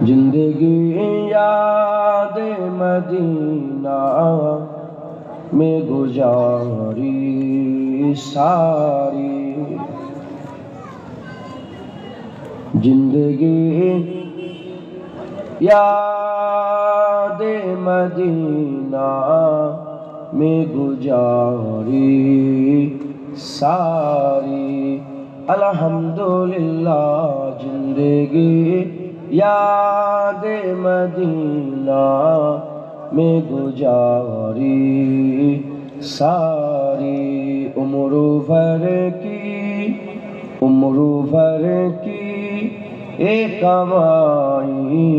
زندگی یاد مدینہ میں گزاری ساری، زندگی یاد مدینہ میں گزاری ساری، الحمدللہ زندگی یاد مدینہ میں گزاری ساری، عمر بھر کی ایک کمائی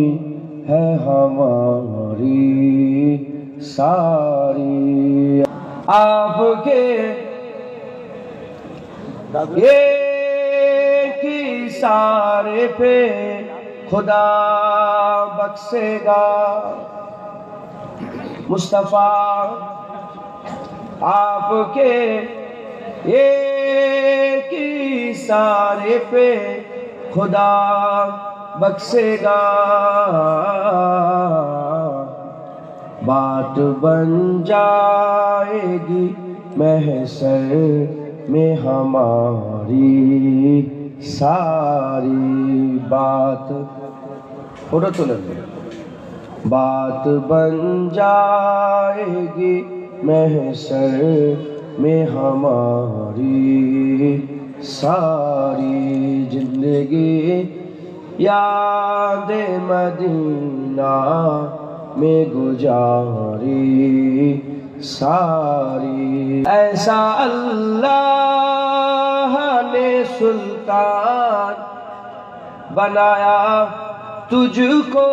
ہے ہماری ساری، آپ کے ایک اشارے پہ خدا بخشے گا، مصطفیٰ آپ کے ایک اشارے پہ خدا بخشے گا، بات بن جائے گی محشر میں ہماری ساری، بات فوٹو تو لگ گئی، بات بن جائے گی محشر میں ہماری ساری، زندگی یاد مدینہ میں گزاری ساری، ایسا اللہ نے سلطان بنایا تجھ کو،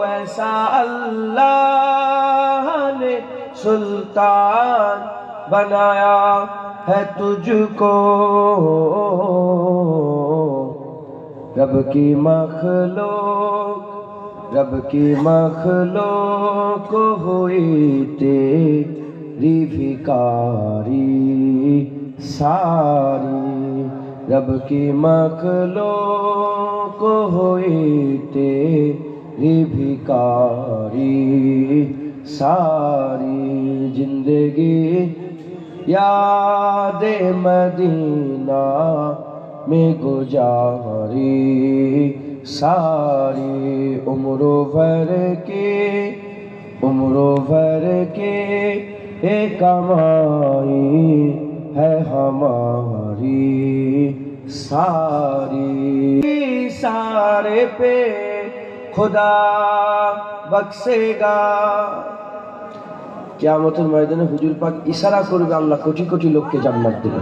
ایسا اللہ نے سلطان بنایا ہے تجھ کو، رب کی مخلوق ہوئی تیری بھکاری ساری، رب کی مخلوق ہوئی تیری بھکاری ساری، زندگی یاد مدینہ میں گزاری ساری، عمر بھر کے ایک کمائی ہے ہماری ساری، سارے پہ خدا بخشے گا، কিয়ামতের ময়দানে হুজুর পাক ইশারা করবে, আল্লাহ কোটি কোটি লোককে জান্নাত দেবে।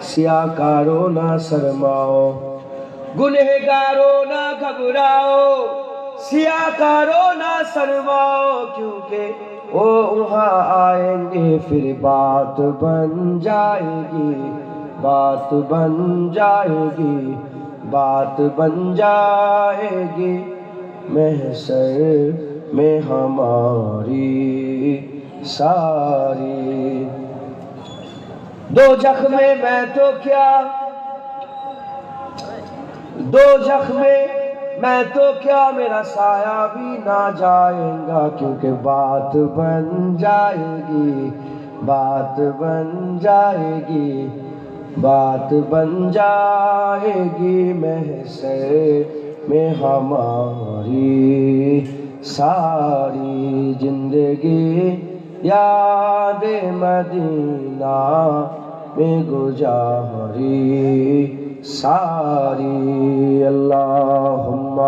سیاکاروں نہ شرماؤ، گنہگاروں نہ گھبراؤ، سیاکاروں نہ شرماؤ، کیونکہ وہ وہاں آئیں گے پھر بات بن جائے گی، بات بن جائے گی، بات بن جائے گی، محشر میں ہماری ساری۔ دوزخ میں میں تو کیا، دوزخ میں تو کیا، میرا سایہ بھی نہ جائے گا، کیونکہ بات بن جائے گی، بات بن جائے گی، بات بن جائے گی، محشر میں ہماری ساری زندگی یاد مدینہ میں گزاری ساری۔ اللہم